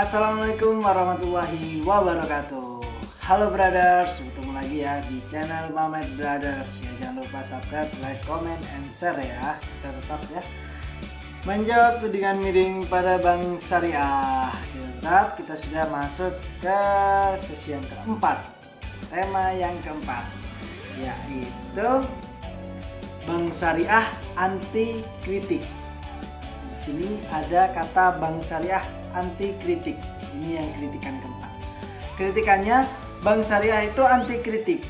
Assalamualaikum warahmatullahi wabarakatuh. Halo brothers, ketemu lagi ya di channel Mamed Brothers ya. Jangan lupa subscribe, like, comment, and share ya. Kita tetap ya menjawab tudingan miring pada Bank Syariah. Tetap kita sudah masuk ke sesi yang keempat, tema yang keempat, yaitu Bank Syariah anti kritik. Di sini ada kata Bank Syariah anti kritik. Ini yang kritikan keempat. Kritikannya, Bank Syariah itu anti kritik.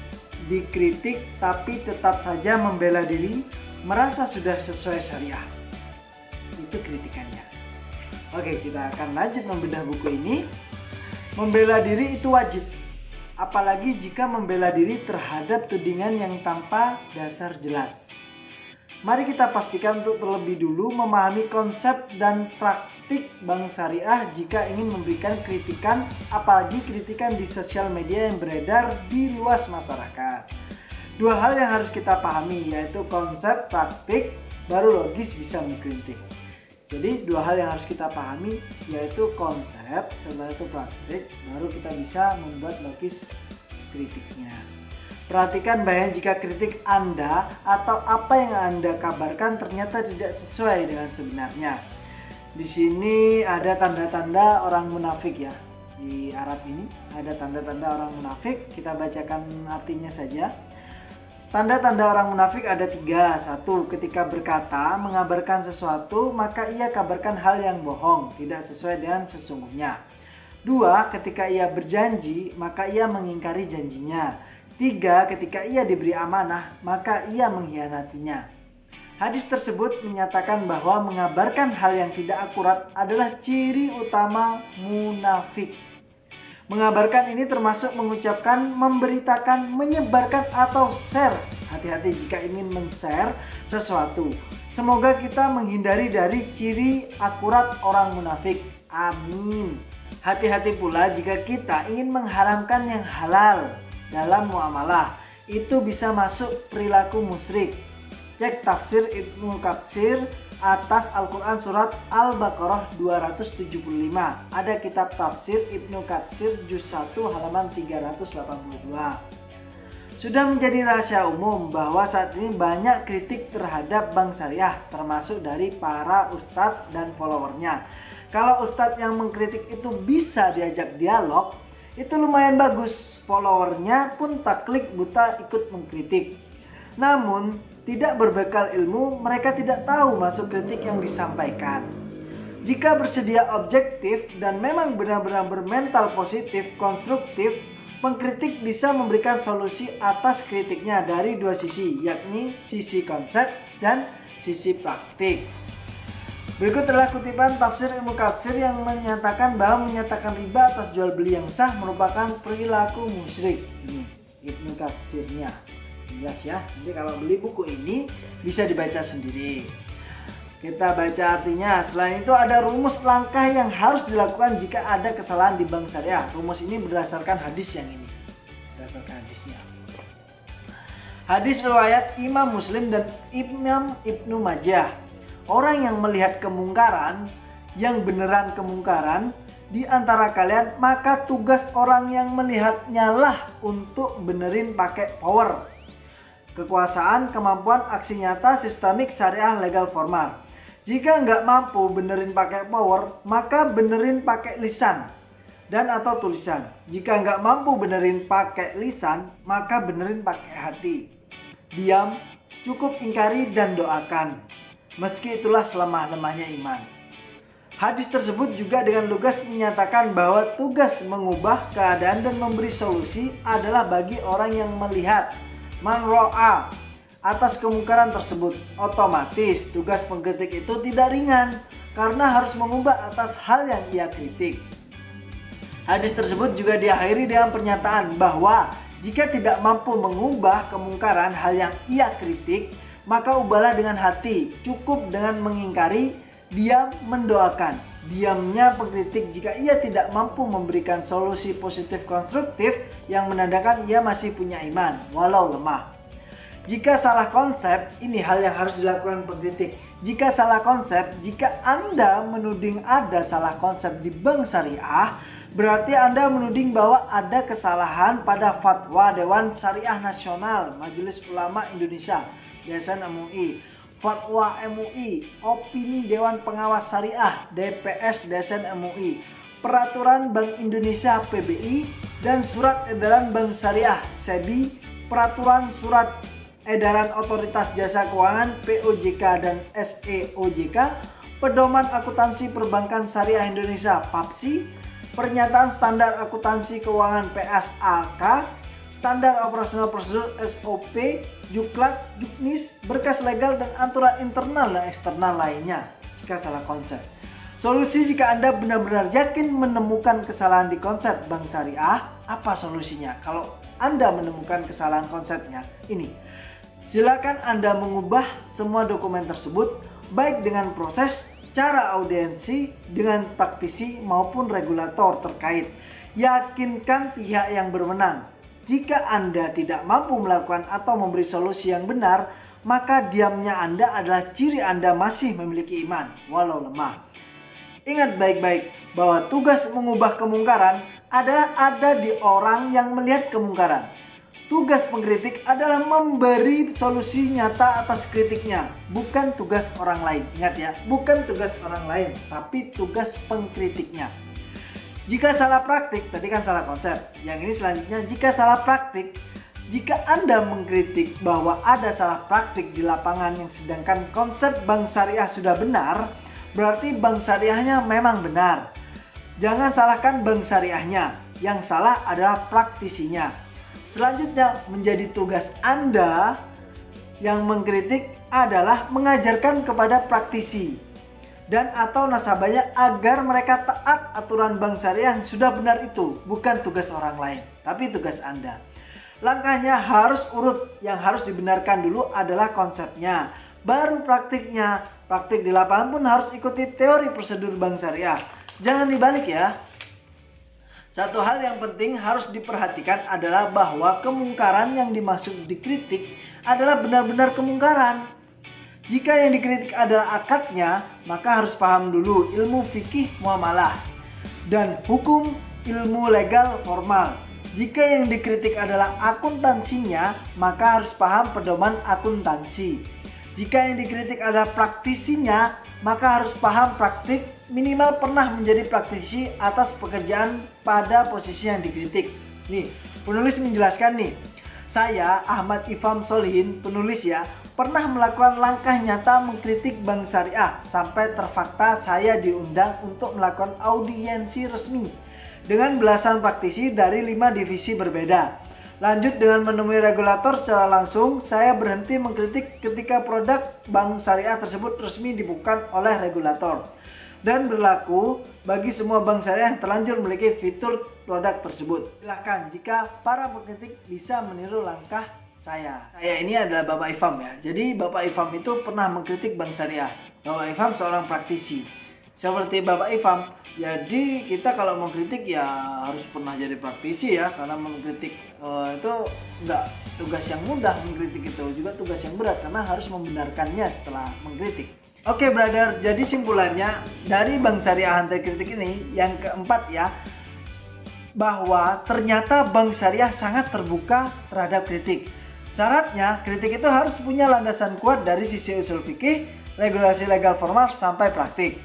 Dikritik tapi tetap saja membela diri, merasa sudah sesuai syariah. Itu kritikannya. Oke, kita akan lanjut membedah buku ini. Membela diri itu wajib, apalagi jika membela diri terhadap tudingan yang tanpa dasar jelas. Mari kita pastikan untuk terlebih dulu memahami konsep dan praktik Bank Syariah jika ingin memberikan kritikan, apalagi kritikan di sosial media yang beredar di luas masyarakat. Dua hal yang harus kita pahami, yaitu konsep, praktik, baru logis bisa mengkritik. Jadi dua hal yang harus kita pahami, yaitu konsep, setelah itu praktik, baru kita bisa membuat logis kritiknya. Perhatikan bahaya jika kritik Anda atau apa yang Anda kabarkan ternyata tidak sesuai dengan sebenarnya. Di sini ada tanda-tanda orang munafik ya. Di Arab ini ada tanda-tanda orang munafik. Kita bacakan artinya saja. Tanda-tanda orang munafik ada 3. 1. Ketika berkata, mengabarkan sesuatu, maka ia kabarkan hal yang bohong, tidak sesuai dengan sesungguhnya. 2. Ketika ia berjanji, maka ia mengingkari janjinya. 3. Ketika ia diberi amanah, maka ia mengkhianatinya. Hadis tersebut menyatakan bahwa mengabarkan hal yang tidak akurat adalah ciri utama munafik. Mengabarkan ini termasuk mengucapkan, memberitakan, menyebarkan, atau share. Hati-hati jika ingin men-share sesuatu. Semoga kita menghindari dari ciri akurat orang munafik. Amin. Hati-hati pula jika kita ingin mengharamkan yang halal dalam muamalah, itu bisa masuk perilaku musyrik. Cek tafsir Ibnu Katsir atas Al-Quran surat Al-Baqarah 275. Ada kitab tafsir Ibnu Katsir juz 1 halaman 382. Sudah menjadi rahasia umum bahwa saat ini banyak kritik terhadap Bank Syariah, termasuk dari para ustadz dan followernya. Kalau ustadz yang mengkritik itu bisa diajak dialog, itu lumayan bagus, followernya pun takluk buta ikut mengkritik. Namun tidak berbekal ilmu, mereka tidak tahu masuk kritik yang disampaikan. Jika bersedia objektif dan memang benar-benar bermental positif, konstruktif, pengkritik bisa memberikan solusi atas kritiknya dari dua sisi, yakni sisi konsep dan sisi praktik. Berikut adalah kutipan tafsir Ibnu Katsir yang menyatakan bahwa menyatakan riba atas jual beli yang sah merupakan perilaku musyrik. Ini Ibnu Katsirnya. Jelas ya. Jadi kalau beli buku ini bisa dibaca sendiri. Kita baca artinya. Selain itu ada rumus langkah yang harus dilakukan jika ada kesalahan di Bank Syariah. Rumus ini berdasarkan hadis yang ini. Berdasarkan hadisnya. Hadis riwayat Imam Muslim dan Imam Ibnu Majah. Orang yang melihat kemungkaran, yang beneran kemungkaran di antara kalian, maka tugas orang yang melihatnya lah untuk benerin pakai power, kekuasaan, kemampuan, aksi nyata, sistemik, syariah, legal, formal. Jika nggak mampu benerin pakai power, maka benerin pakai lisan dan atau tulisan. Jika nggak mampu benerin pakai lisan, maka benerin pakai hati. Diam, cukup ingkari dan doakan. Meski itulah selemah-lemahnya iman. Hadis tersebut juga dengan lugas menyatakan bahwa tugas mengubah keadaan dan memberi solusi adalah bagi orang yang melihat, man ro'a, atas kemungkaran tersebut. Otomatis tugas pengkritik itu tidak ringan karena harus mengubah atas hal yang ia kritik. Hadis tersebut juga diakhiri dengan pernyataan bahwa jika tidak mampu mengubah kemungkaran hal yang ia kritik, maka ubahlah dengan hati, cukup dengan mengingkari, diam, mendoakan. Diamnya pengkritik jika ia tidak mampu memberikan solusi positif konstruktif yang menandakan ia masih punya iman, walau lemah. Jika salah konsep, ini hal yang harus dilakukan pengkritik. jika salah konsep, jika Anda menuding ada salah konsep di bank syariah, berarti Anda menuding bahwa ada kesalahan pada fatwa Dewan Syariah Nasional Majelis Ulama Indonesia (DSN MUI), fatwa MUI, opini Dewan Pengawas Syariah DPS DSN MUI, peraturan Bank Indonesia PBI, dan surat edaran Bank Syariah SEBI, peraturan surat edaran Otoritas Jasa Keuangan POJK dan SEOJK, pedoman akuntansi perbankan syariah Indonesia PAPSI, pernyataan standar akuntansi keuangan PSAK, standar operasional prosedur SOP, Juklat, Juknis, berkas legal dan aturan internal dan eksternal lainnya jika salah konsep. Solusi jika Anda benar-benar yakin menemukan kesalahan di konsep bank syariah, apa solusinya? Kalau Anda menemukan kesalahan konsepnya, ini. Silakan Anda mengubah semua dokumen tersebut, baik dengan proses, cara audiensi, dengan praktisi maupun regulator terkait. Yakinkan pihak yang berwenang. Jika Anda tidak mampu melakukan atau memberi solusi yang benar, maka diamnya Anda adalah ciri Anda masih memiliki iman, walau lemah. Ingat baik-baik bahwa tugas mengubah kemungkaran adalah ada di orang yang melihat kemungkaran. Tugas pengkritik adalah memberi solusi nyata atas kritiknya, bukan tugas orang lain. Ingat ya, bukan tugas orang lain, tapi tugas pengkritiknya. Jika salah praktik, tadi kan salah konsep. Yang ini selanjutnya, jika salah praktik, jika Anda mengkritik bahwa ada salah praktik di lapangan yang sedangkan konsep bank syariah sudah benar, berarti bank syariahnya memang benar. Jangan salahkan bank syariahnya, yang salah adalah praktisinya. Selanjutnya, menjadi tugas Anda yang mengkritik adalah mengajarkan kepada praktisi dan atau nasabahnya agar mereka taat aturan bank syariah yang sudah benar itu. Bukan tugas orang lain, tapi tugas Anda. Langkahnya harus urut. Yang harus dibenarkan dulu adalah konsepnya, baru praktiknya. Praktik di lapangan pun harus ikuti teori prosedur bank syariah. Jangan dibalik ya. Satu hal yang penting harus diperhatikan adalah bahwa kemungkaran yang dimaksud dikritik adalah benar-benar kemungkaran. Jika yang dikritik adalah akadnya, maka harus paham dulu ilmu fikih muamalah dan hukum ilmu legal formal. Jika yang dikritik adalah akuntansinya, maka harus paham pedoman akuntansi. Jika yang dikritik adalah praktisinya, maka harus paham praktik, minimal pernah menjadi praktisi atas pekerjaan pada posisi yang dikritik. Nih, penulis menjelaskan nih, saya Ahmad Ifam Solihin, penulis ya, pernah melakukan langkah nyata mengkritik bank syariah sampai terfakta saya diundang untuk melakukan audiensi resmi dengan belasan praktisi dari 5 divisi berbeda. Lanjut dengan menemui regulator secara langsung, saya berhenti mengkritik ketika produk bank syariah tersebut resmi dibuka oleh regulator dan berlaku bagi semua bank syariah yang terlanjur memiliki fitur produk tersebut. Silahkan jika para pengkritik bisa meniru langkah saya. Saya ini adalah Bapak Ifam ya. Jadi Bapak Ifam itu pernah mengkritik bank syariah. Bapak Ifam seorang praktisi. Seperti Bapak Ifam, jadi kita kalau mengkritik ya harus pernah jadi praktisi ya, karena mengkritik itu enggak tugas yang mudah. Mengkritik itu juga tugas yang berat karena harus membenarkannya setelah mengkritik. Oke brother, jadi simpulannya dari bank syariah anti kritik ini yang keempat ya, bahwa ternyata bank syariah sangat terbuka terhadap kritik. Syaratnya kritik itu harus punya landasan kuat dari sisi usul fikih, regulasi legal formal sampai praktik.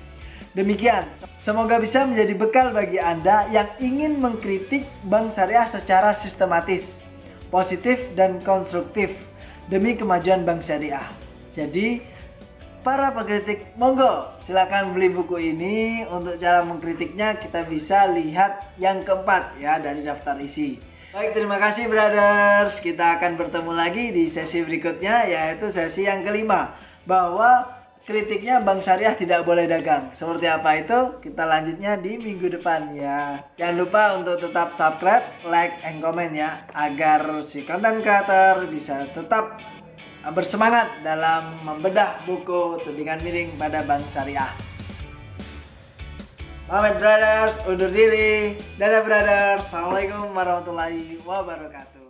Demikian, semoga bisa menjadi bekal bagi Anda yang ingin mengkritik bank syariah secara sistematis, positif dan konstruktif demi kemajuan bank syariah. Jadi, para pengkritik, monggo silakan beli buku ini. Untuk cara mengkritiknya kita bisa lihat yang keempat ya dari daftar isi. Baik, terima kasih brothers. Kita akan bertemu lagi di sesi berikutnya, yaitu sesi yang kelima, bahwa kritiknya bank syariah tidak boleh dagang. Seperti apa itu? Kita lanjutnya di minggu depan ya. Jangan lupa untuk tetap subscribe, like, and comment ya, agar si content creator bisa tetap bersemangat dalam membedah buku tudingan miring pada bank syariah. Mamet Brothers undur diri. Dadah brothers. Assalamualaikum warahmatullahi wabarakatuh.